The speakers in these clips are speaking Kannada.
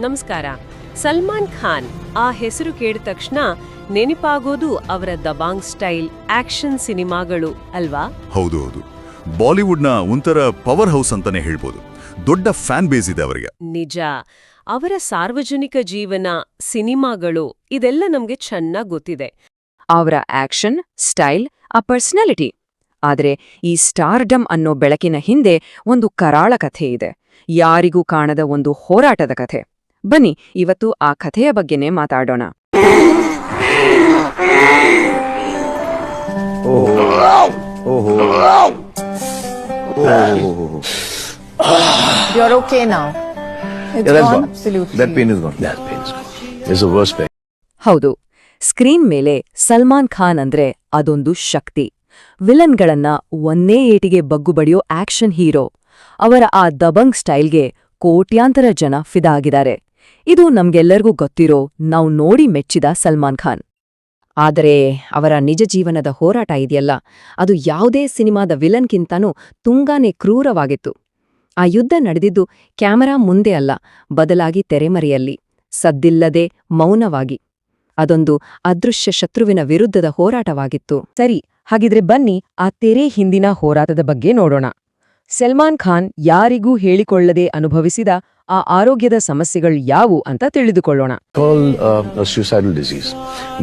ನಮಸ್ಕಾರ. ಸಲ್ಮಾನ್ ಖಾನ್ ಆ ಹೆಸರು ಕೇಳಿದ ತಕ್ಷಣ ನೆನಪಾಗೋದು ಅವರ ದಬಾಂಗ್ ಸ್ಟೈಲ್ ಆಕ್ಷನ್ ಸಿನಿಮಾಗಳು ಅಲ್ವಾ? ಹೌದು ಹೌದು. ಬಾಲಿವುಡ್ನ ಒಂಥರ ಪವರ್ ಹೌಸ್ ಅಂತಾನೆ ಹೇಳ್ಬೋದು. ದೊಡ್ಡ ಫ್ಯಾನ್ ಬೇಸ್ ಇದೆ ಅವರಿಗೆ. ನಿಜ. ಅವರ ಸಾರ್ವಜನಿಕ ಜೀವನ, ಸಿನಿಮಾಗಳು ಇದೆಲ್ಲ ನಮ್ಗೆ ಚೆನ್ನಾಗ್ ಗೊತ್ತಿದೆ. ಅವರ ಆಕ್ಷನ್, ಸ್ಟೈಲ್, ಆ ಪರ್ಸನಾಲಿಟಿ. ಆದರೆ ಈ ಸ್ಟಾರ್ಡಮ್ ಅನ್ನೋ ಬೆಳಕಿನ ಹಿಂದೆ ಒಂದು ಕರಾಳ ಕಥೆ ಇದೆ. ಯಾರಿಗೂ ಕಾಣದ ಒಂದು ಹೋರಾಟದ ಕಥೆ. ಬನ್ನಿ ಇವತ್ತು ಆ ಕಥೆಯ ಬಗ್ಗೆನೇ ಮಾತಾಡೋಣ. You're okay now. It's gone. Absolutely. That pain is gone. That pain is gone. It's the worst pain. ಹೌದು, ಸ್ಕ್ರೀನ್ ಮೇಲೆ ಸಲ್ಮಾನ್ ಖಾನ್ ಅಂದ್ರೆ ಅದೊಂದು ಶಕ್ತಿ. ವಿಲನ್ಗಳನ್ನ ಒಂದೇ ಏಟಿಗೆ ಬಗ್ಗು ಬಡಿಯೋ ಆಕ್ಷನ್ ಹೀರೋ. ಅವರ ಆ ದಬಂಗ್ ಸ್ಟೈಲ್ಗೆ ಕೋಟ್ಯಾಂತರ ಜನ ಫಿದಾ ಆಗಿದ್ದಾರೆ. ಇದು ನಮ್ಗೆಲ್ಲರಿಗೂ ಗೊತ್ತಿರೋ, ನಾವು ನೋಡಿ ಮೆಚ್ಚಿದ ಸಲ್ಮಾನ್ ಖಾನ್. ಆದರೆ ಅವರ ನಿಜ ಜೀವನದ ಹೋರಾಟ ಇದೆಯಲ್ಲ, ಅದು ಯಾವುದೇ ಸಿನಿಮಾದ ವಿಲನ್ಗಿಂತನೂ ತುಂಬಾನೇ ಕ್ರೂರವಾಗಿತ್ತು. ಆ ಯುದ್ಧ ನಡೆದಿದ್ದು ಕ್ಯಾಮರಾ ಮುಂದೆ ಅಲ್ಲ, ಬದಲಾಗಿ ತೆರೆಮರೆಯಲ್ಲಿ, ಸದ್ದಿಲ್ಲದೆ ಮೌನವಾಗಿ. ಅದೊಂದು ಅದೃಶ್ಯ ಶತ್ರುವಿನ ವಿರುದ್ಧದ ಹೋರಾಟವಾಗಿತ್ತು. ಸರಿ, ಹಾಗಿದ್ರೆ ಬನ್ನಿ ಆ ತೆರೆ ಹಿಂದಿನ ಹೋರಾಟದ ಬಗ್ಗೆ ನೋಡೋಣ. ಸಲ್ಮಾನ್ ಖಾನ್ ಯಾರಿಗೂ ಹೇಳಿಕೊಳ್ಳದೆ ಅನುಭವಿಸಿದ ಆ ಆರೋಗ್ಯದ ಸಮಸ್ಯೆಗಳು ಯಾವು ಅಂತ ತಿಳಿದುಕೊಳ್ಳೋಣ. It's called a suicidal disease.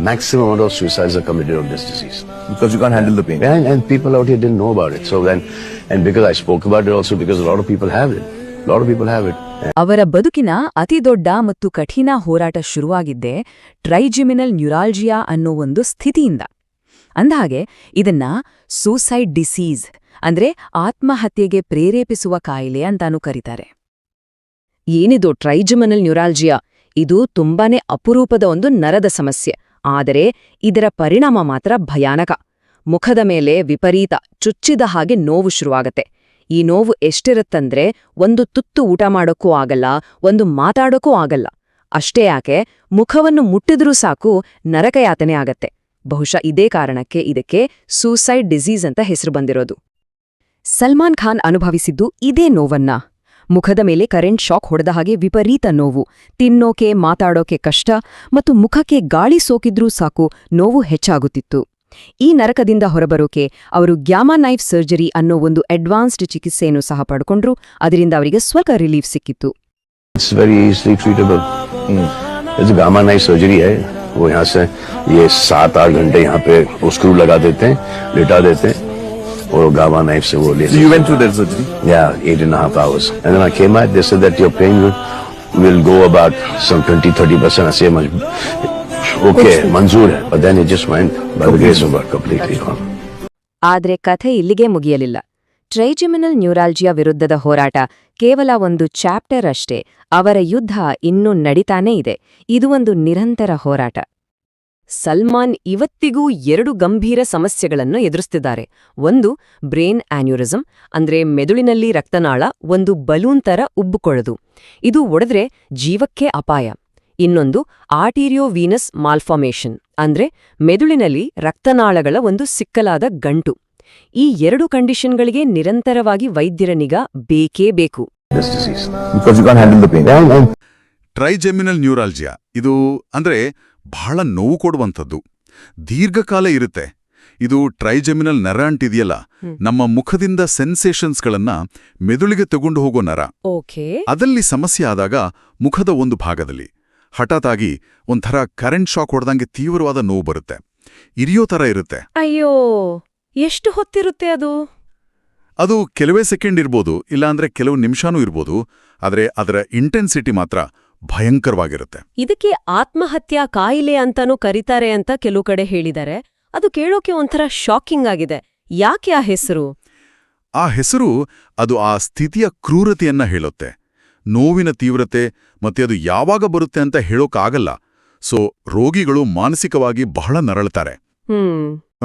Maximum amount of suicides are committed of this disease. Because you can't handle the pain. And people out here didn't know about it. So then, and because I spoke about it also because a lot of people have it. A lot of people have it. ಅವರ ಬದುಕಿನ ಅತಿದೊಡ್ಡ ಮತ್ತು ಕಠಿಣ ಹೋರಾಟ ಶುರುವಾಗಿದ್ದೇ ಟ್ರೈಜೆಮಿನಲ್ ನ್ಯೂರಾಲ್ಜಿಯಾ ಅನ್ನೋ ಒಂದು ಸ್ಥಿತಿಯಿಂದ. ಅಂದಹಾಗೆ ಇದನ್ನ ಸೂಸೈಡ್ ಡಿಸೀಸ್ ಅಂದ್ರೆ ಆತ್ಮಹತ್ಯೆಗೆ ಪ್ರೇರೇಪಿಸುವ ಕಾಯಿಲೆ ಅಂತಾನೂ ಕರೀತಾರೆ. ಏನಿದು ಟ್ರೈಜೆಮಿನಲ್ ನ್ಯೂರಾಲ್ಜಿಯಾ? ಇದು ತುಂಬಾನೇ ಅಪರೂಪದ ಒಂದು ನರದ ಸಮಸ್ಯೆ. ಆದರೆ ಇದರ ಪರಿಣಾಮ ಮಾತ್ರ ಭಯಾನಕ. ಮುಖದ ಮೇಲೆ ವಿಪರೀತ ಚುಚ್ಚಿದ ಹಾಗೆ ನೋವು ಶುರುವಾಗತ್ತೆ. ಈ ನೋವು ಎಷ್ಟಿರುತ್ತಂದ್ರೆ ಒಂದು ತುತ್ತು ಊಟ ಮಾಡೋಕ್ಕೂ ಆಗಲ್ಲ, ಒಂದು ಮಾತಾಡೋಕ್ಕೂ ಆಗಲ್ಲ. ಅಷ್ಟೇ ಯಾಕೆ, ಮುಖವನ್ನು ಮುಟ್ಟಿದ್ರೂ ಸಾಕು ನರಕಯಾತನೆ ಆಗತ್ತೆ. ಬಹುಶಃ ಇದೇ ಕಾರಣಕ್ಕೆ ಇದಕ್ಕೆ ಸೂಸೈಡ್ ಡಿಸೀಸ್ ಅಂತ ಹೆಸರು ಬಂದಿರೋದು. ಸಲ್ಮಾನ್ ಖಾನ್ ಅನುಭವಿಸಿದ್ದು ಇದೇ ನೋವನ್ನ. ಮುಖದ ಮೇಲೆ ಕರೆಂಟ್ ಶಾಕ್ ಹೊಡೆದ ಹಾಗೆ ವಿಪರೀತ ನೋವು, ತಿನ್ನೋಕೆ ಮಾತಾಡೋಕೆ ಕಷ್ಟ, ಮತ್ತು ಮುಖಕ್ಕೆ ಗಾಳಿ ಸೋಕಿದ್ರೂ ಸಾಕು ನೋವು ಹೆಚ್ಚಾಗುತ್ತಿತ್ತು. ಈ ನರಕದಿಂದ ಹೊರಬರೋಕೆ ಅವರು ಗ್ಯಾಮಾ ನೈಫ್ ಸರ್ಜರಿ ಅನ್ನೋ ಒಂದು ಅಡ್ವಾನ್ಸ್ಡ್ ಚಿಕಿತ್ಸೆಯನ್ನು ಸಹ ಪಡ್ಕೊಂಡ್ರು. ಅದರಿಂದ ಅವರಿಗೆ ಸ್ವಲ್ಪ ರಿಲೀಫ್ ಸಿಕ್ಕಿತ್ತು. It's very easily treatable. It's a gamma knife surgery है. वो यहाँ से ये 7-8 घंटे यहाँ पे वो स्क्रू लगा देते हैं, लेटा देते हैं, और गामा नाइफ से वो ले. So you went through that surgery? Yeah, 8.5 hours. And then I came out, they said that your pain will go about some 20-30%. I say much. Okay, manzoor hai. But then it just went by the grace of God completely gone. ಆದ್ರೆ ಕಥೆ ಇಲ್ಲಿಗೆ ಮುಗಿಯಲಿಲ್ಲ. ಟ್ರೈಜೆಮಿನಲ್ ನ್ಯೂರಾಲ್ಜಿಯಾ ವಿರುದ್ಧದ ಹೋರಾಟ ಕೇವಲ ಒಂದು ಚಾಪ್ಟರ್ ಅಷ್ಟೇ. ಅವರ ಯುದ್ಧ ಇನ್ನೂ ನಡೀತಾನೇ ಇದೆ. ಇದು ಒಂದು ನಿರಂತರ ಹೋರಾಟ. ಸಲ್ಮಾನ್ ಇವತ್ತಿಗೂ 2 ಗಂಭೀರ ಸಮಸ್ಯೆಗಳನ್ನು ಎದುರಿಸ್ತಿದ್ದಾರೆ. ಒಂದು ಬ್ರೇನ್ ಆನ್ಯೂರಿಸಮ್, ಅಂದ್ರೆ ಮೆದುಳಿನಲ್ಲಿ ರಕ್ತನಾಳ ಒಂದು ಬಲೂನ್ ತರ ಉಬ್ಬುಕೊಳ್ಳೋದು. ಇದು ಒಡೆದ್ರೆ ಜೀವಕ್ಕೆ ಅಪಾಯ. ಇನ್ನೊಂದು ಆರ್ಟೀರಿಯೋವೀನಸ್ ಮಾಲ್ಫಾರ್ಮೇಷನ್, ಅಂದ್ರೆ ಮೆದುಳಿನಲ್ಲಿ ರಕ್ತನಾಳಗಳ ಒಂದು ಸಿಕ್ಕಲಾದ ಗಂಟು. ಈ 2 ಕಂಡೀಷನ್ಗಳಿಗೆ ನಿರಂತರವಾಗಿ ವೈದ್ಯರ ನಿಗಾ ಬೇಕೇ ಬೇಕು. This disease. Because you can't handle the pain. ಟ್ರೈಜೆಮಿನಲ್ ನ್ಯೂರಾಲ್ಜಿಯಾ ಇದು ಅಂದ್ರೆ ಬಹಳ ನೋವು ಕೊಡುವಂಥದ್ದು. ದೀರ್ಘಕಾಲ ಇರುತ್ತೆ. ಇದು ಟ್ರೈಜೆಮಿನಲ್ ನರ ಅಂಟಿದೆಯಲ್ಲ, ನಮ್ಮ ಮುಖದಿಂದ ಸೆನ್ಸೇಷನ್ಸ್ಗಳನ್ನ ಮೆದುಳಿಗೆ ತಗೊಂಡು ಹೋಗೋ ನರ. ಓಕೆ. ಅದಲ್ಲಿ ಸಮಸ್ಯೆ ಆದಾಗ ಮುಖದ ಒಂದು ಭಾಗದಲ್ಲಿ ಹಠಾತ್ತಾಗಿ ಒಂಥರ ಕರೆಂಟ್ ಶಾಕ್ ಹೊಡೆದಂಗೆ ತೀವ್ರವಾದ ನೋವು ಬರುತ್ತೆ. ಇರಿಯೋ ಥರ ಇರುತ್ತೆ. ಅಯ್ಯೋ, ಎಷ್ಟು ಹೊತ್ತಿರುತ್ತೆ ಅದು? ಅದು ಕೆಲವೇ ಸೆಕೆಂಡ್ ಇರ್ಬೋದು, ಇಲ್ಲಾಂದ್ರೆ ಕೆಲವು ನಿಮಿಷನೂ ಇರ್ಬೋದು. ಆದರೆ ಅದರ ಇಂಟೆನ್ಸಿಟಿ ಮಾತ್ರ ಭಯಂಕರವಾಗಿರುತ್ತೆ. ಇದಕ್ಕೆ ಆತ್ಮಹತ್ಯಾ ಕಾಯಿಲೆ ಅಂತಾನೂ ಕರೀತಾರೆ ಅಂತ ಕೆಲವು ಕಡೆ ಹೇಳಿದ್ದಾರೆ. ಅದು ಕೇಳೋಕೆ ಒಂಥರ ಶಾಕಿಂಗ್ ಆಗಿದೆ. ಯಾಕೆ ಆ ಹೆಸರು? ಆ ಹೆಸರು ಅದು ಆ ಸ್ಥಿತಿಯ ಕ್ರೂರತೆಯನ್ನ ಹೇಳುತ್ತೆ. ನೋವಿನ ತೀವ್ರತೆ ಮತ್ತೆ ಅದು ಯಾವಾಗ ಬರುತ್ತೆ ಅಂತ ಹೇಳೋಕ್ಕಾಗಲ್ಲ. ಸೊ ರೋಗಿಗಳು ಮಾನಸಿಕವಾಗಿ ಬಹಳ ನರಳ್ತಾರೆ.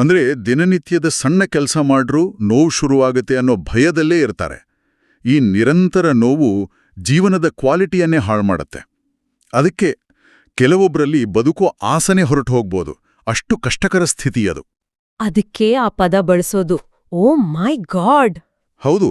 ಅಂದ್ರೆ ದಿನನಿತ್ಯದ ಸಣ್ಣ ಕೆಲಸ ಮಾಡ್ರೂ ನೋವು ಶುರುವಾಗುತ್ತೆ ಅನ್ನೋ ಭಯದಲ್ಲೇ ಇರ್ತಾರೆ. ಈ ನಿರಂತರ ನೋವು ಜೀವನದ ಕ್ವಾಲಿಟಿಯನ್ನೇ ಹಾಳು ಮಾಡುತ್ತೆ. ಅದಕ್ಕೆ ಕೆಲವೊಬ್ಬರಲ್ಲಿ ಬದುಕೋ ಆಸನೆ ಹೊರಟು ಹೋಗ್ಬೋದು. ಅಷ್ಟು ಕಷ್ಟಕರ ಸ್ಥಿತಿ ಅದು. ಅದಕ್ಕೆ ಆ ಪದ ಬಳಸೋದು. ಓ ಮೈ ಗಾಡ್. ಹೌದು.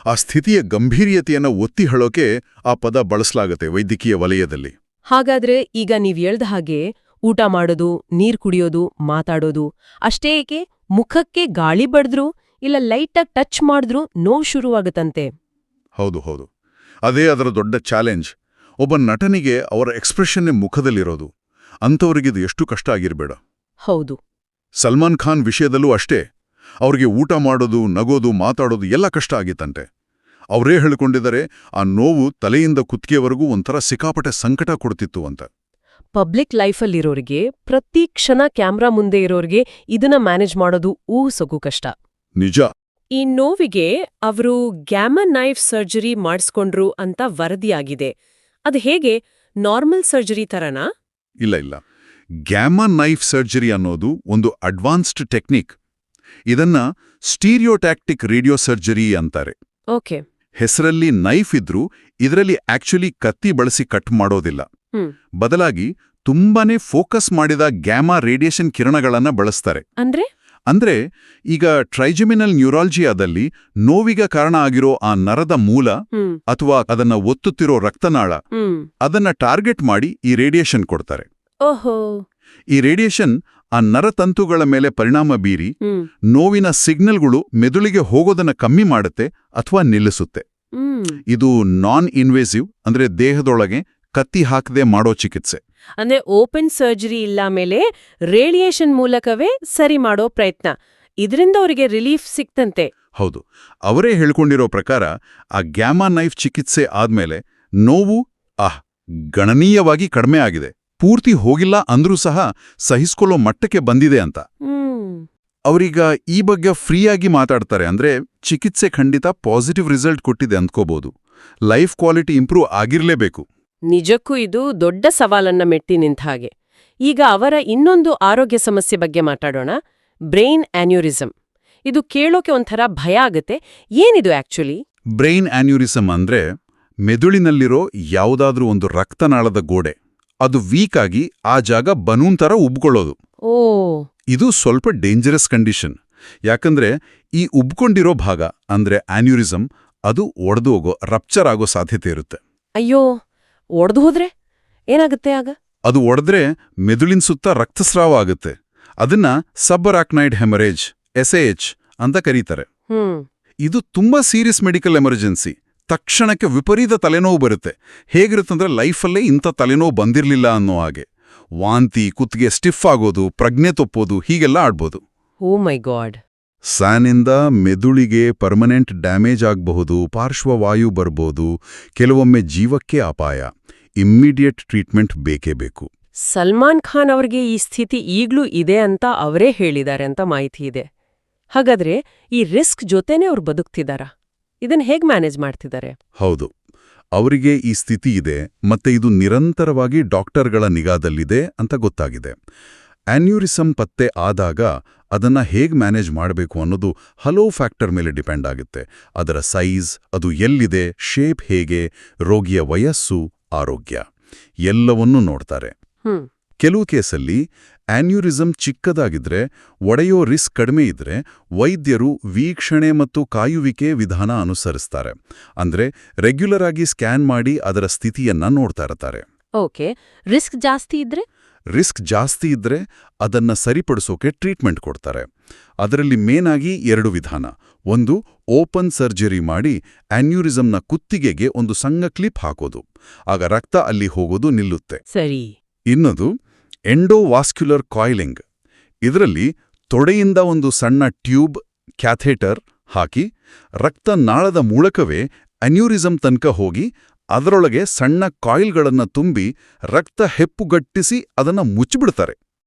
ಆ ಸ್ಥಿತಿಯ ಗಂಭೀರ್ಯತೆಯನ್ನು ಒತ್ತಿ ಹೇಳೋಕೆ ಆ ಪದ ಬಳಸಲಾಗುತ್ತೆ ವೈದ್ಯಕೀಯ ವಲಯದಲ್ಲಿ. ಹಾಗಾದ್ರೆ ಈಗ ನೀವ್ ಹೇಳ್ದ ಹಾಗೆ ಊಟ ಮಾಡೋದು, ನೀರ್ ಕುಡಿಯೋದು, ಮಾತಾಡೋದು ಅಷ್ಟೇ ಏಕೆ ಮುಖಕ್ಕೆ ಗಾಳಿ ಬಡ್ದ್ರು ಇಲ್ಲ ಲೈಟಾಗಿ ಟಚ್ ಮಾಡಿದ್ರು ನೋವು ಶುರುವಾಗುತ್ತಂತೆ. ಹೌದು ಹೌದು, ಅದೇ ಅದರ ದೊಡ್ಡ ಚಾಲೆಂಜ್. ಒಬ್ಬ ನಟನಿಗೆ ಅವರ ಎಕ್ಸ್ಪ್ರೆಷನ್ನೇ ಮುಖದಲ್ಲಿರೋದು. ಅಂಥವ್ರಿಗಿದು ಎಷ್ಟು ಕಷ್ಟ ಆಗಿರಬೇಡ. ಹೌದು. ಸಲ್ಮಾನ್ ಖಾನ್ ವಿಷಯದಲ್ಲೂ ಅಷ್ಟೇ. ಅವ್ರಿಗೆ ಊಟ ಮಾಡೋದು, ನಗೋದು, ಮಾತಾಡೋದು ಎಲ್ಲ ಕಷ್ಟ ಆಗಿತ್ತಂತೆ. ಅವರೇ ಹೇಳ್ಕೊಂಡಿದ್ದಾರೆ, ಆ ನೋವು ತಲೆಯಿಂದ ಕುತ್ತಿಗೆವರೆಗೂ ಒಂಥರ ಸಿಕ್ಕಾಪಟ್ಟೆ ಸಂಕಟ ಕೊಡ್ತಿತ್ತು ಅಂತ. ಪಬ್ಲಿಕ್ ಲೈಫಲ್ಲಿರೋರಿಗೆ, ಪ್ರತಿ ಕ್ಷಣ ಕ್ಯಾಮ್ರಾ ಮುಂದೆ ಇರೋರಿಗೆ ಇದನ್ನ ಮ್ಯಾನೇಜ್ ಮಾಡೋದು ಊಹಿಸೋಕು ಕಷ್ಟ. ನಿಜ. ಈ ನೋವಿಗೆ ಅವರು ಗ್ಯಾಮಾ ನೈಫ್ ಸರ್ಜರಿ ಮಾಡಿಸ್ಕೊಂಡ್ರು ಅಂತ ವರದಿಯಾಗಿದೆ. ಅದು ಹೇಗೆ, ನಾರ್ಮಲ್ ಸರ್ಜರಿ ತರನಾ? ಇಲ್ಲ ಇಲ್ಲ, ಗ್ಯಾಮಾ ನೈಫ್ ಸರ್ಜರಿ ಅನ್ನೋದು ಒಂದು ಅಡ್ವಾನ್ಸ್ಡ್ ಟೆಕ್ನಿಕ್. ಇದನ್ನ ಸ್ಟೀರಿಯೋಟ್ಯಾಕ್ಟಿಕ್ ರೇಡಿಯೋ ಸರ್ಜರಿ ಅಂತಾರೆ. ಓಕೆ. ಹೆಸರಲ್ಲಿ ನೈಫ್ ಇದ್ರೂ ಇದರಲ್ಲಿ ಆಕ್ಚುಲಿ ಕತ್ತಿ ಬಳಸಿ ಕಟ್ ಮಾಡೋದಿಲ್ಲ. ಬದಲಾಗಿ ತುಂಬಾನೇ ಫೋಕಸ್ ಮಾಡಿದ ಗ್ಯಾಮಾ ರೇಡಿಯೇಷನ್ ಕಿರಣಗಳನ್ನ ಬಳಸ್ತಾರೆ. ಅಂದ್ರೆ ಈಗ ಟ್ರೈಜೆಮಿನಲ್ ನ್ಯೂರಾಲಜಿಯಾದಲ್ಲಿ ನೋವಿಗೆ ಕಾರಣ ಆಗಿರೋ ಆ ನರದ ಮೂಲ ಅಥವಾ ಅದನ್ನ ಒತ್ತುತ್ತಿರೋ ರಕ್ತನಾಳ, ಅದನ್ನ ಟಾರ್ಗೆಟ್ ಮಾಡಿ ಈ ರೇಡಿಯೇಷನ್ ಕೊಡ್ತಾರೆ. ಓಹೋ. ಈ ರೇಡಿಯೇಷನ್ ಆ ನರತಂತುಗಳ ಮೇಲೆ ಪರಿಣಾಮ ಬೀರಿ ನೋವಿನ ಸಿಗ್ನಲ್ಗಳು ಮೆದುಳಿಗೆ ಹೋಗೋದನ್ನ ಕಮ್ಮಿ ಮಾಡುತ್ತೆ ಅಥವಾ ನಿಲ್ಲಿಸುತ್ತೆ. ಇದು ನಾನ್ ಇನ್ವೇಸಿವ್, ಅಂದ್ರೆ ದೇಹದೊಳಗೆ ಕತ್ತಿ ಹಾಕದೆ ಮಾಡೋ ಚಿಕಿತ್ಸೆ. ಅಂದ್ರೆ ಓಪನ್ ಸರ್ಜರಿ ಇಲ್ಲ ಮೇಲೆ ರೇಡಿಯೇಷನ್ ಮೂಲಕವೇ ಸರಿ ಮಾಡೋ ಪ್ರಯತ್ನ. ಇದರಿಂದ ಅವರಿಗೆ ರಿಲೀಫ್ ಸಿಕ್ತಂತೆ. ಹೌದು, ಅವರೇ ಹೇಳ್ಕೊಂಡಿರೋ ಪ್ರಕಾರ ಆ ಗ್ಯಾಮಾ ನೈಫ್ ಚಿಕಿತ್ಸೆ ಆದ್ಮೇಲೆ ನೋವು ಗಣನೀಯವಾಗಿ ಕಡಿಮೆ ಆಗಿದೆ. ಪೂರ್ತಿ ಹೋಗಿಲ್ಲ ಅಂದ್ರೂ ಸಹ ಸಹಿಸ್ಕೊಳ್ಳೋ ಮಟ್ಟಕ್ಕೆ ಬಂದಿದೆ ಅಂತ. ಅವರೀಗ ಈ ಬಗ್ಗೆ ಫ್ರೀಯಾಗಿ ಮಾತಾಡ್ತಾರೆ. ಅಂದ್ರೆ ಚಿಕಿತ್ಸೆ ಖಂಡಿತ ಪಾಸಿಟಿವ್ ರಿಸಲ್ಟ್ ಕೊಟ್ಟಿದೆ ಅಂದ್ಕೋಬಹುದು. ಲೈಫ್ ಕ್ವಾಲಿಟಿ ಇಂಪ್ರೂವ್ ಆಗಿರ್ಲೇಬೇಕು. ನಿಜಕ್ಕೂ ಇದು ದೊಡ್ಡ ಸವಾಲನ್ನ ಮೆಟ್ಟಿ ನಿಂತ ಹಾಗೆ. ಈಗ ಅವರ ಇನ್ನೊಂದು ಆರೋಗ್ಯ ಸಮಸ್ಯೆ ಬಗ್ಗೆ ಮಾತಾಡೋಣ, ಬ್ರೈನ್ ಆನ್ಯೂರಿಸಮ್. ಇದು ಕೇಳೋಕೆ ಒಂಥರ ಭಯ ಆಗತ್ತೆ. ಏನಿದು ಆಕ್ಚುಲಿ? ಬ್ರೈನ್ ಆನ್ಯೂರಿಸಮ್ ಅಂದ್ರೆ ಮೆದುಳಿನಲ್ಲಿರೋ ಯಾವುದಾದ್ರೂ ಒಂದು ರಕ್ತನಾಳದ ಗೋಡೆ, ಅದು ವೀಕ್ ಆಗಿ ಆ ಜಾಗ ಬನೂನ್ ತರ ಉಬ್ಕೊಳ್ಳೋದು. ಇದು ಸ್ವಲ್ಪ ಡೇಂಜರಸ್ ಕಂಡೀಷನ್. ಯಾಕಂದ್ರೆ ಈ ಉಬ್ಕೊಂಡಿರೋ ಭಾಗ ಅಂದ್ರೆ ಆನ್ಯೂರಿಸಮ್, ಅದು ಒಡೆದು ಹೋಗೋ, ರಪ್ಚರ್ ಆಗೋ ಸಾಧ್ಯತೆ ಇರುತ್ತೆ. ಅಯ್ಯೋ, ಒಡೆದು ಹೋದ್ರೆ ಏನಾಗುತ್ತೆ ಆಗ? ಅದು ಒಡೆದ್ರೆ ಮೆದುಳಿನ ಸುತ್ತ ರಕ್ತಸ್ರಾವ ಆಗುತ್ತೆ. ಅದನ್ನ ಸಬ್ಬರಾಕ್ನೈಡ್ ಹೆಮರೇಜ್, SAH ಅಂತ ಕರೀತಾರೆ. ಇದು ತುಂಬಾ ಸೀರಿಯಸ್ ಮೆಡಿಕಲ್ ಎಮರ್ಜೆನ್ಸಿ. ತಕ್ಷಣಕ್ಕೆ ವಿಪರೀತ ತಲೆನೋವು ಬರುತ್ತೆ. ಹೇಗಿರುತ್ತಂದ್ರೆ ಲೈಫಲ್ಲೇ ಇಂಥ ತಲೆನೋವು ಬಂದಿರಲಿಲ್ಲ ಅನ್ನೋ ಹಾಗೆ. ವಾಂತಿ, ಕುತ್ತಿಗೆ ಸ್ಟಿಫ್ ಆಗೋದು, ಪ್ರಜ್ಞೆ ತಪ್ಪೋದು, ಹೀಗೆಲ್ಲ ಆಡ್ಬೋದು. ಓ ಮೈ ಗಾಡ್. ಸ್ಯಾನಿಂದ ಮೆದುಳಿಗೆ ಪರ್ಮನೆಂಟ್ ಡ್ಯಾಮೇಜ್ ಆಗಬಹುದು, ಪಾರ್ಶ್ವವಾಯು ಬರ್ಬೋದು, ಕೆಲವೊಮ್ಮೆ ಜೀವಕ್ಕೆ ಅಪಾಯ. ಇಮ್ಮಿಡಿಯೇಟ್ ಟ್ರೀಟ್ಮೆಂಟ್ ಬೇಕೇ ಬೇಕು. ಸಲ್ಮಾನ್ ಖಾನ್ ಅವ್ರಿಗೆ ಈ ಸ್ಥಿತಿ ಈಗ್ಲೂ ಇದೆ ಅಂತ ಅವರೇ ಹೇಳಿದ್ದಾರೆ ಅಂತ ಮಾಹಿತಿ ಇದೆ. ಹಾಗಾದ್ರೆ ಈ ರಿಸ್ಕ್ ಜೊತೆನೇ ಅವ್ರು ಬದುಕ್ತಿದಾರಾ? ಇದನ್ನ ಹೇಗ್ ಮ್ಯಾನೇಜ್ ಮಾಡ್ತಿದ್ದಾರೆ? ಹೌದು, ಅವರಿಗೆ ಈ ಸ್ಥಿತಿ ಇದೆ ಮತ್ತೆ ಇದು ನಿರಂತರವಾಗಿ ಡಾಕ್ಟರ್ಗಳ ನಿಗಾದಲ್ಲಿದೆ ಅಂತ ಗೊತ್ತಾಗಿದೆ. ಆನ್ಯೂರಿಸಮ್ ಪತ್ತೆ ಆದಾಗ ಅದನ್ನ ಹೇಗ್ ಮ್ಯಾನೇಜ್ ಮಾಡಬೇಕು ಅನ್ನೋದು ಹಲವು ಫ್ಯಾಕ್ಟರ್ ಮೇಲೆ ಡಿಪೆಂಡ್ ಆಗುತ್ತೆ. ಅದರ ಸೈಜ್, ಅದು ಎಲ್ಲಿದೆ, ಶೇಪ್ ಹೇಗೆ, ರೋಗಿಯ ವಯಸ್ಸು, ಆರೋಗ್ಯ ಎಲ್ಲವನ್ನೂ ನೋಡ್ತಾರೆ. ಕೆಲವು ಕೇಸಲ್ಲಿ ಆನ್ಯೂರಿಸಮ್ ಚಿಕ್ಕದಾಗಿದ್ರೆ, ಒಡೆಯೋ ರಿಸ್ಕ್ ಕಡಿಮೆ ಇದ್ರೆ ವೈದ್ಯರು ವೀಕ್ಷಣೆ ಮತ್ತು ಕಾಯುವಿಕೆ ವಿಧಾನ ಅನುಸರಿಸ್ತಾರೆ. ಅಂದ್ರೆ ರೆಗ್ಯುಲರ್ ಆಗಿ ಸ್ಕ್ಯಾನ್ ಮಾಡಿ ಅದರ ಸ್ಥಿತಿಯನ್ನ ನೋಡ್ತಾ ಇರ್ತಾರೆ. ಓಕೆ. ರಿಸ್ಕ್ ಜಾಸ್ತಿ ಇದ್ರೆ ಅದನ್ನ ಸರಿಪಡಿಸೋಕೆ ಟ್ರೀಟ್ಮೆಂಟ್ ಕೊಡ್ತಾರೆ. ಅದರಲ್ಲಿ ಮೇನ್ ಆಗಿ 2 ವಿಧಾನ. ಒಂದು, ಓಪನ್ ಸರ್ಜರಿ ಮಾಡಿ ಆನ್ಯೂರಿಸಮ್ನ ಕುತ್ತಿಗೆಗೆ ಒಂದು ಸಣ್ಣ ಕ್ಲಿಪ್ ಹಾಕೋದು. ಆಗ ರಕ್ತ ಅಲ್ಲಿ ಹೋಗೋದು ನಿಲ್ಲುತ್ತೆ. ಸರಿ. ಇನ್ನೊಂದು, ಎಂಡೋವಾಸ್ಕ್ಯುಲರ್ ಕಾಯಿಲಿಂಗ್. ಇದರಲ್ಲಿ ತೊಡೆಯಿಂದ ಒಂದು ಸಣ್ಣ ಟ್ಯೂಬ್, ಕ್ಯಾಥೆಟರ್ ಹಾಕಿ ರಕ್ತನಾಳದ ಮೂಲಕವೇ ಅನ್ಯೂರಿಸಮ್ ತನಕ ಹೋಗಿ ಅದರೊಳಗೆ ಸಣ್ಣ ಕಾಯಿಲ್ಗಳನ್ನ ತುಂಬಿ ರಕ್ತ ಹೆಪ್ಪುಗಟ್ಟಿಸಿ ಅದನ್ನ ಮುಚ್ಚಿಬಿಡ್ತಾರೆ.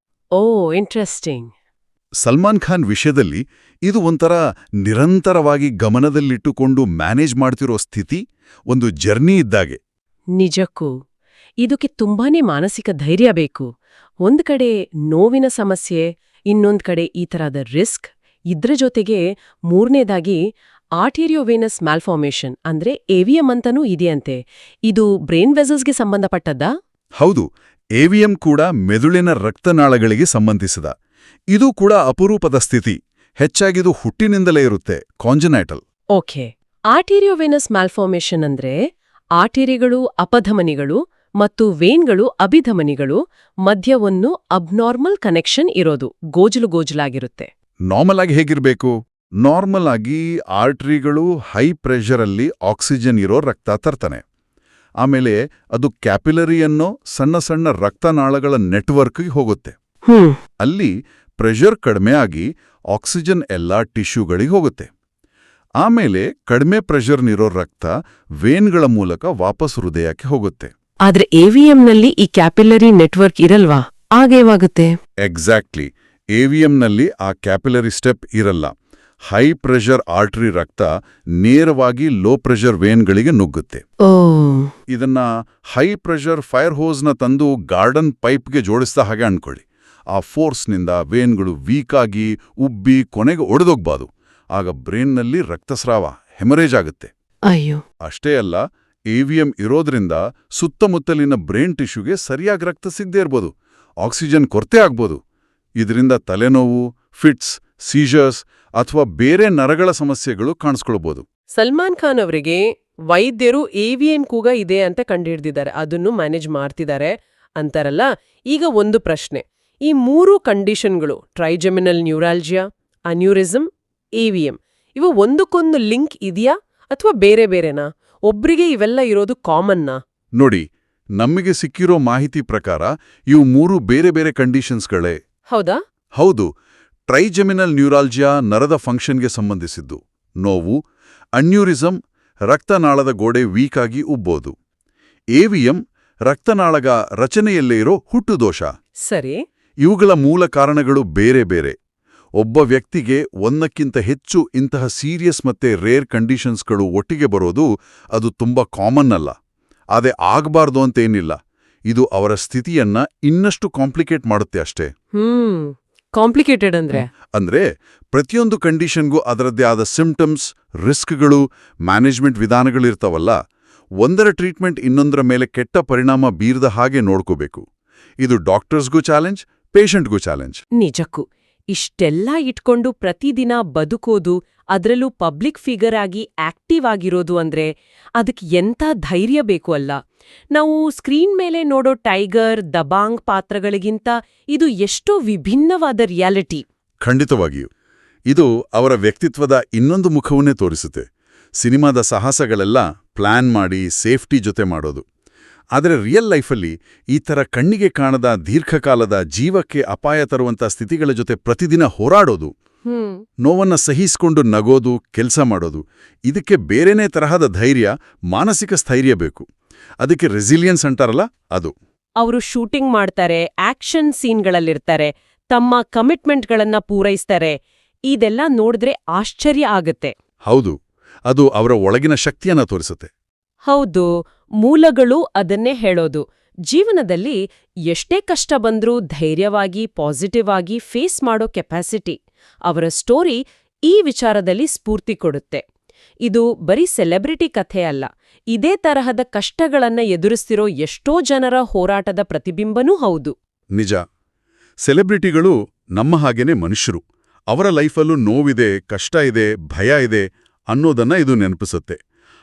ಓ, ಇಂಟ್ರೆಸ್ಟಿಂಗ್. ಸಲ್ಮಾನ್ ಖಾನ್ ವಿಷಯದಲ್ಲಿ ಇದು ಒಂಥರ ನಿರಂತರವಾಗಿ ಗಮನದಲ್ಲಿಟ್ಟುಕೊಂಡು ಮ್ಯಾನೇಜ್ ಮಾಡ್ತಿರೋ ಸ್ಥಿತಿ, ಒಂದು ಜರ್ನಿ ಇದ್ದಾಗೆ. ನಿಜಕ್ಕೂ ಇದಕ್ಕೆ ತುಂಬಾನೇ ಮಾನಸಿಕ ಧೈರ್ಯ ಬೇಕು. ಒಂದ್ ಕಡೆ ನೋವಿನ ಸಮಸ್ಯೆ, ಇನ್ನೊಂದ್ ಕಡೆ ಈ ತರಹದ ರಿಸ್ಕ್, ಇದ್ರ ಜೊತೆಗೆ ಮೂರನೇದಾಗಿ ಆರ್ಟೇರಿಯೋವೇನಸ್ ಮ್ಯಾಲ್ಫಾರ್ಮೇಷನ್ ಅಂದ್ರೆ AVM ಅಂತನೂ ಇದೆಯಂತೆ. ಇದು ಬ್ರೈನ್ ವೆಸಲ್ಸ್ಗೆ ಸಂಬಂಧಪಟ್ಟದ್ದಾ? ಹೌದು, AVM ಕೂಡ ಮೆದುಳಿನ ರಕ್ತನಾಳಗಳಿಗೆ ಸಂಬಂಧಿಸಿದ. ಇದು ಕೂಡ ಅಪರೂಪದ ಸ್ಥಿತಿ. ಹೆಚ್ಚಾಗಿದು ಹುಟ್ಟಿನಿಂದಲೇ ಇರುತ್ತೆ, ಕಾಂಜನೈಟಲ್. ಓಕೆ. ಆರ್ಟೀರಿಯೋವೆನಸ್ ಮ್ಯಾಲ್ಫಾರ್ಮೇಷನ್ ಅಂದ್ರೆ ಆರ್ಟರಿಗಳು ಅಪಧಮನಿಗಳು ಮತ್ತು ವೇನ್ಗಳು ಅಭಿಧಮನಿಗಳು ಮಧ್ಯ ಒಂದು ಅಬ್ನಾರ್ಮಲ್ ಕನೆಕ್ಷನ್ ಇರೋದು, ಗೋಜಲಾಗಿರುತ್ತೆ. ನಾರ್ಮಲ್ ಆಗಿ ಹೇಗಿರ್ಬೇಕು? ನಾರ್ಮಲ್ ಆಗಿ ಆರ್ಟರಿಗಳು ಹೈ ಪ್ರೆಷರಲ್ಲಿ ಆಕ್ಸಿಜನ್ ಇರೋ ರಕ್ತ ತರ್ತಾನೆ. ಆಮೇಲೆ ಅದು ಕ್ಯಾಪಿಲರಿ ಅನ್ನೋ ಸಣ್ಣ ಸಣ್ಣ ರಕ್ತನಾಳಗಳ ನೆಟ್ವರ್ಕ್ಗೆ ಹೋಗುತ್ತೆ. ಅಲ್ಲಿ ಪ್ರೆಷರ್ ಕಡಿಮೆ ಆಗಿ ಆಕ್ಸಿಜನ್ ಎಲ್ಲ ಟಿಶ್ಯೂಗಳಿಗೆ ಹೋಗುತ್ತೆ. ಆಮೇಲೆ ಕಡಿಮೆ ಪ್ರೆಷರ್ನಿರೋ ರಕ್ತ ವೇನ್ಗಳ ಮೂಲಕ ವಾಪಸ್ ಹೃದಯಕ್ಕೆ ಹೋಗುತ್ತೆ. ಆದ್ರೆ ಎವಿಎಂನಲ್ಲಿ ಈ ಕ್ಯಾಪಿಲರಿ ನೆಟ್ವರ್ಕ್ ಇರಲ್ವಾ? ಆಗೇವಾಗುತ್ತೆ? ಎಕ್ಸಾಕ್ಟ್ಲಿ. ಎವಿಎಂನಲ್ಲಿ ಆ ಕ್ಯಾಪಿಲರಿ ಸ್ಟೆಪ್ ಇರಲ್ಲ. ಹೈ ಪ್ರೆಷರ್ ಆರ್ಟರಿ ರಕ್ತ ನೇರವಾಗಿ ಲೋ ಪ್ರೆಷರ್ ವೇನ್ಗಳಿಗೆ ನುಗ್ಗುತ್ತೆ. ಇದನ್ನ ಹೈ ಪ್ರೆಷರ್ ಫೈರ್ ಹೋಸ್ನ ತಂದು ಗಾರ್ಡನ್ ಪೈಪ್ಗೆ ಜೋಡಿಸ್ತಾ ಹಾಗೆ ಅನ್ಕೊಳ್ಳಿ. ಆ ಫೋರ್ಸ್ನಿಂದ ವೇನ್ಗಳು ವೀಕ್ ಆಗಿ ಉಬ್ಬಿ ಕೊನೆಗೆ ಒಡೆದೋಗ್ಬಾದು. ಆಗ ಬ್ರೇನ್ನಲ್ಲಿ ರಕ್ತಸ್ರಾವ, ಹೆಮರೇಜ್ ಆಗುತ್ತೆ. ಅಯ್ಯೋ. ಅಷ್ಟೇ ಅಲ್ಲ, ಎವಿಎಂ ಇರೋದ್ರಿಂದ ಸುತ್ತಮುತ್ತಲಿನ ಬ್ರೇನ್ ಟಿಶ್ಯೂಗೆ ಸರಿಯಾಗಿ ರಕ್ತ ಸಿಗದೇ ಇರ್ಬೋದು, ಆಕ್ಸಿಜನ್ ಕೊರತೆ ಆಗ್ಬೋದು. ಇದರಿಂದ ತಲೆನೋವು, ಫಿಟ್ಸ್, ಸೀಜರ್ಸ್ ಅಥವಾ ಬೇರೆ ನರಗಳ ಸಮಸ್ಯೆಗಳು ಕಾಣಿಸ್ಕೊಳ್ಬೋದು. ಸಲ್ಮಾನ್ ಖಾನ್ ಅವರಿಗೆ ವೈದ್ಯರು ಎವಿಎಂ ಕೂಗ ಇದೆ ಅಂತ ಕಂಡುಹಿಡಿದಿದ್ದಾರೆ, ಅದನ್ನು ಮ್ಯಾನೇಜ್ ಮಾಡ್ತಿದ್ದಾರೆ ಅಂತಾರಲ್ಲ. ಈಗ ಒಂದು ಪ್ರಶ್ನೆ, ಈ 3 ಕಂಡೀಷನ್ಗಳು ಟ್ರೈಜೆಮಿನಲ್ ನ್ಯೂರಾಲ್ಜಿಯಾ, ಅನ್ಯೂರಿಸಮ್, ಎವಿಎಂ, ಇವು ಒಂದಕ್ಕೊಂದು ಲಿಂಕ್ ಇದೆಯಾ ಅಥವಾ ಬೇರೆ ಬೇರೆನಾ? ಒಬ್ರಿಗೆ ಇವೆಲ್ಲ ಇರೋದು ಕಾಮನ್ನಾ? ನೋಡಿ, ನಮಗೆ ಸಿಕ್ಕಿರೋ ಮಾಹಿತಿ ಪ್ರಕಾರ ಇವು 3 ಬೇರೆ ಬೇರೆ ಕಂಡೀಷನ್ಸ್ಗಳೇ. ಹೌದಾ? ಹೌದು. ಟ್ರೈಜೆಮಿನಲ್ ನ್ಯೂರಾಲ್ಜಿಯಾ ನರದ ಫಂಕ್ಷನ್ಗೆ ಸಂಬಂಧಿಸಿದ್ದು, ನೋವು. ಅನ್ಯೂರಿಸಮ್ ರಕ್ತನಾಳದ ಗೋಡೆ ವೀಕ್ ಆಗಿ ಉಬ್ಬೋದು. ಎವಿಎಂ ರಕ್ತನಾಳಗ ರಚನೆಯಲ್ಲೇ ಇರೋ ಹುಟ್ಟುದೋಷ. ಸರಿ. ಇವುಗಳ ಮೂಲ ಕಾರಣಗಳು ಬೇರೆ ಬೇರೆ. ಒಬ್ಬ ವ್ಯಕ್ತಿಗೆ ಒಂದಕ್ಕಿಂತ ಹೆಚ್ಚು ಇಂತಹ ಸೀರಿಯಸ್ ಮತ್ತೆ ರೇರ್ ಕಂಡೀಷನ್ಸ್ಗಳು ಒಟ್ಟಿಗೆ ಬರೋದು ಅದು ತುಂಬಾ ಕಾಮನ್ ಅಲ್ಲ. ಅದೇ ಆಗ್ಬಾರ್ದು ಅಂತೇನಿಲ್ಲ. ಇದು ಅವರ ಸ್ಥಿತಿಯನ್ನ ಇನ್ನಷ್ಟು ಕಾಂಪ್ಲಿಕೇಟ್ ಮಾಡುತ್ತೆ ಅಷ್ಟೇ. ಕಾಂಪ್ಲಿಕೇಟೆಡ್ ಅಂದ್ರೆ ಪ್ರತಿಯೊಂದು ಕಂಡೀಷನ್ಗೂ ಅದರದ್ದೇ ಆದ ಸಿಂಪ್ಟಮ್ಸ್, ರಿಸ್ಕ್ಗಳು, ಮ್ಯಾನೇಜ್ಮೆಂಟ್ ವಿಧಾನಗಳಿರ್ತಾವಲ್ಲ. ಒಂದರ ಟ್ರೀಟ್ಮೆಂಟ್ ಇನ್ನೊಂದರ ಮೇಲೆ ಕೆಟ್ಟ ಪರಿಣಾಮ ಬೀರದ ಹಾಗೆ ನೋಡ್ಕೋಬೇಕು. ಇದು ಡಾಕ್ಟರ್ಸ್ಗೂ ಚಾಲೆಂಜ್, ಪೇಷಂಟ್ಗೂ ಚಾಲೆಂಜ್. ನಿಜಕ್ಕೂ ಇಷ್ಟೆಲ್ಲ ಇಟ್ಕೊಂಡು ಪ್ರತಿದಿನ ಬದುಕೋದು, ಅದರಲ್ಲೂ ಪಬ್ಲಿಕ್ ಫಿಗರ್ ಆಗಿ ಆಕ್ಟಿವ್ ಆಗಿರೋದು ಅಂದ್ರೆ ಅದಕ್ಕೆ ಎಂಥ ಧೈರ್ಯ ಬೇಕು ಅಲ್ಲ. ನಾವು ಸ್ಕ್ರೀನ್ ಮೇಲೆ ನೋಡೋ ಟೈಗರ್, ದಬಾಂಗ್ ಪಾತ್ರಗಳಿಗಿಂತ ಇದು ಎಷ್ಟೋ ವಿಭಿನ್ನವಾದ ರಿಯಾಲಿಟಿ. ಖಂಡಿತವಾಗಿಯೂ. ಇದು ಅವರ ವ್ಯಕ್ತಿತ್ವದ ಇನ್ನೊಂದು ಮುಖವನ್ನೇ ತೋರಿಸುತ್ತೆ. ಸಿನಿಮಾದ ಸಾಹಸಗಳೆಲ್ಲ ಪ್ಲಾನ್ ಮಾಡಿ ಸೇಫ್ಟಿ ಜೊತೆ ಮಾಡೋದು. ಆದರೆ ರಿಯಲ್ ಲೈಫಲ್ಲಿ ಈ ಥರ ಕಣ್ಣಿಗೆ ಕಾಣದ ದೀರ್ಘಕಾಲದ ಜೀವಕ್ಕೆ ಅಪಾಯ ತರುವಂಥ ಸ್ಥಿತಿಗಳ ಜೊತೆ ಪ್ರತಿದಿನ ಹೋರಾಡೋದು, ನೋವನ್ನ ಸಹಿಸ್ಕೊಂಡು ನಗೋದು, ಕೆಲಸ ಮಾಡೋದು, ಇದಕ್ಕೆ ಬೇರೆನೇ ತರಹದ ಧೈರ್ಯ, ಮಾನಸಿಕ ಸ್ಥೈರ್ಯ ಬೇಕು. ಅದಕ್ಕೆ ರೆಸಿಲಿಯನ್ಸ್ ಅಂತಾರಲ್ಲ, ಅದು. ಅವರು ಶೂಟಿಂಗ್ ಮಾಡ್ತಾರೆ, ಆಕ್ಷನ್ ಸೀನ್ಗಳಲ್ಲಿರ್ತಾರೆ, ತಮ್ಮ ಕಮಿಟ್ಮೆಂಟ್ಗಳನ್ನ ಪೂರೈಸ್ತಾರೆ. ಇದೆಲ್ಲ ನೋಡಿದ್ರೆ ಆಶ್ಚರ್ಯ ಆಗತ್ತೆ. ಹೌದು, ಅದು ಅವರ ಒಳಗಿನ ಶಕ್ತಿಯನ್ನ ತೋರಿಸುತ್ತೆ. ಹೌದು, ಮೂಲಗಳು ಅದನ್ನೇ ಹೇಳೋದು. ಜೀವನದಲ್ಲಿ ಎಷ್ಟೇ ಕಷ್ಟ ಬಂದ್ರೂ ಧೈರ್ಯವಾಗಿ, ಪಾಸಿಟಿವ್ ಆಗಿ ಫೇಸ್ ಮಾಡೋ ಕೆಪಾಸಿಟಿ. ಅವರ ಸ್ಟೋರಿ ಈ ವಿಚಾರದಲ್ಲಿ ಸ್ಫೂರ್ತಿ ಕೊಡುತ್ತೆ. ಇದು ಬರೀ ಸೆಲೆಬ್ರಿಟಿ ಕಥೆ ಅಲ್ಲ, ಇದೇ ತರಹದ ಕಷ್ಟಗಳನ್ನ ಎದುರಿಸ್ತಿರೋ ಎಷ್ಟೋ ಜನರ ಹೋರಾಟದ ಪ್ರತಿಬಿಂಬನೂ ಹೌದು. ನಿಜ. ಸೆಲೆಬ್ರಿಟಿಗಳು ನಮ್ಮ ಹಾಗೇನೆ ಮನುಷ್ಯರು. ಅವರ ಲೈಫಲ್ಲೂ ನೋವಿದೆ, ಕಷ್ಟ ಇದೆ, ಭಯ ಇದೆ ಅನ್ನೋದನ್ನ ಇದು ನೆನಪಿಸುತ್ತೆ.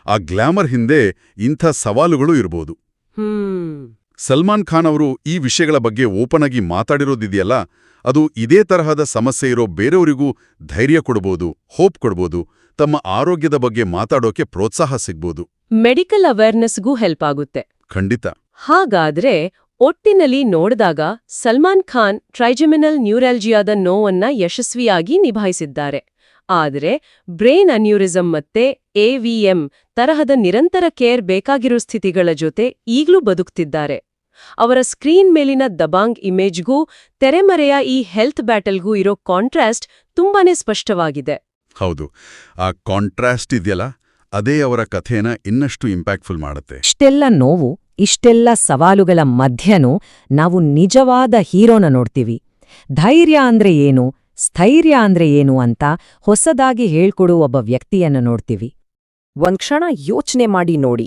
ಆ ಗ್ಲಾಮರ್ ಹಿಂದೆ ಇಂಥ ಸವಾಲುಗಳು ಇರ್ಬೋದು. ಸಲ್ಮಾನ್ ಖಾನ್ ಅವರು ಈ ವಿಷಯಗಳ ಬಗ್ಗೆ ಓಪನ್ ಆಗಿ ಮಾತಾಡಿರೋದಿದೆಯಲ್ಲ, ಅದು ಇದೇ ತರಹದ ಸಮಸ್ಯೆ ಇರೋ ಬೇರೆಯವರಿಗೂ ಧೈರ್ಯ ಕೊಡ್ಬೋದು, ಹೋಪ್ ಕೊಡ್ಬೋದು, ತಮ್ಮ ಆರೋಗ್ಯದ ಬಗ್ಗೆ ಮಾತಾಡೋಕೆ ಪ್ರೋತ್ಸಾಹ ಸಿಗ್ಬೋದು. ಮೆಡಿಕಲ್ ಅವೇರ್ನೆಸ್ಗೂ ಹೆಲ್ಪ್ ಆಗುತ್ತೆ. ಖಂಡಿತ. ಹಾಗಾದ್ರೆ ಒಟ್ಟಿನಲ್ಲಿ ನೋಡಿದಾಗ ಸಲ್ಮಾನ್ ಖಾನ್ ಟ್ರೈಜೆಮಿನಲ್ ನ್ಯೂರಾಲ್ಜಿಯಾದ ನೋವನ್ನ ಯಶಸ್ವಿಯಾಗಿ ನಿಭಾಯಿಸಿದ್ದಾರೆ. ಆದರೆ ಬ್ರೈನ್ ಅನ್ಯೂರಿಸಂ ಮತ್ತೆ ಎವಿಎಂ ತರಹದ ನಿರಂತರ ಕೇರ್ ಬೇಕಾಗಿರೋ ಸ್ಥಿತಿಗಳ ಜೊತೆ ಈಗ್ಲೂ ಬದುಕ್ತಿದ್ದಾರೆ. ಅವರ ಸ್ಕ್ರೀನ್ ಮೇಲಿನ ದಬಾಂಗ್ ಇಮೇಜ್ಗೂ ತೆರೆಮರೆಯ ಈ ಹೆಲ್ತ್ ಬ್ಯಾಟಲ್ಗೂ ಇರೋ ಕಾಂಟ್ರಾಸ್ಟ್ ತುಂಬಾನೇ ಸ್ಪಷ್ಟವಾಗಿದೆ. ಹೌದು, ಆ ಕಾಂಟ್ರಾಸ್ಟ್ ಇದೆಯಲ್ಲ, ಅದೇ ಅವರ ಕಥೆನ ಇನ್ನಷ್ಟು ಇಂಪ್ಯಾಕ್ಟ್ಫುಲ್ ಮಾಡುತ್ತೆ. ಇಷ್ಟೆಲ್ಲ ನೋವು, ಇಷ್ಟೆಲ್ಲ ಸವಾಲುಗಳ ಮಧ್ಯನೂ ನಾವು ನಿಜವಾದ ಹೀರೋನ ನೋಡ್ತೀವಿ. ಧೈರ್ಯ ಅಂದ್ರೆ ಏನು, ಸ್ಥೈರ್ಯ ಅಂದ್ರೆ ಏನು ಅಂತ ಹೊಸದಾಗಿ ಹೇಳ್ಕೊಡುವ ಒಬ್ಬ ವ್ಯಕ್ತಿಯನ್ನು ನೋಡ್ತೀವಿ. ಒಂದ್ಕ್ಷಣ ಯೋಚನೆ ಮಾಡಿ ನೋಡಿ,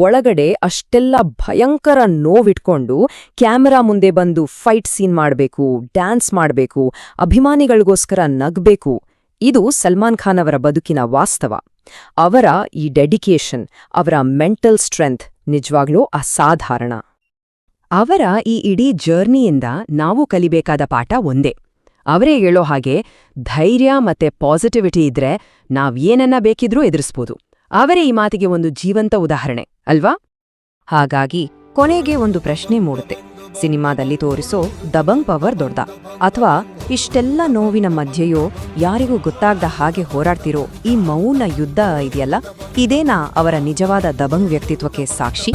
ಒಳಗಡೆ ಅಷ್ಟೆಲ್ಲ ಭಯಂಕರ ನೋವಿಟ್ಕೊಂಡು ಕ್ಯಾಮೆರಾ ಮುಂದೆ ಬಂದು ಫೈಟ್ ಸೀನ್ ಮಾಡ್ಬೇಕು, ಡ್ಯಾನ್ಸ್ ಮಾಡ್ಬೇಕು, ಅಭಿಮಾನಿಗಳಿಗೋಸ್ಕರ ನಗ್ಬೇಕು. ಇದು ಸಲ್ಮಾನ್ ಖಾನ್ ಅವರ ಬದುಕಿನ ವಾಸ್ತವ. ಅವರ ಈ ಡೆಡಿಕೇಶನ್, ಅವರ ಮೆಂಟಲ್ ಸ್ಟ್ರೆಂತ್ ನಿಜವಾಗ್ಲೂ ಅಸಾಧಾರಣ. ಅವರ ಈ ಇಡೀ ಜರ್ನಿಯಿಂದ ನಾವು ಕಲಿಬೇಕಾದ ಪಾಠ ಒಂದೇ. ಅವರೇ ಹೇಳೋ ಹಾಗೆ ಧೈರ್ಯ ಮತ್ತೆ ಪಾಸಿಟಿವಿಟಿ ಇದ್ರೆ ನಾವೇನನ್ನ ಬೇಕಿದ್ರೂ ಎದುರಿಸ್ಬೋದು. ಅವರೇ ಈ ಮಾತಿಗೆ ಒಂದು ಜೀವಂತ ಉದಾಹರಣೆ ಅಲ್ವಾ? ಹಾಗಾಗಿ ಕೊನೆಗೆ ಒಂದು ಪ್ರಶ್ನೆ ಮೂಡುತ್ತೆ. ಸಿನಿಮಾದಲ್ಲಿ ತೋರಿಸೋ ದಬಂಗ್ ಪವರ್ ದೊಡ್ಡ, ಅಥವಾ ಇಷ್ಟೆಲ್ಲ ನೋವಿನ ಮಧ್ಯೆಯೋ ಯಾರಿಗೂ ಗೊತ್ತಾಗದ ಹಾಗೆ ಹೋರಾಡ್ತಿರೋ ಈ ಮೌನ ಯುದ್ಧ ಇದೆಯಲ್ಲ, ಇದೇನಾ ಅವರ ನಿಜವಾದ ದಬಂಗ್ ವ್ಯಕ್ತಿತ್ವಕ್ಕೆ ಸಾಕ್ಷಿ?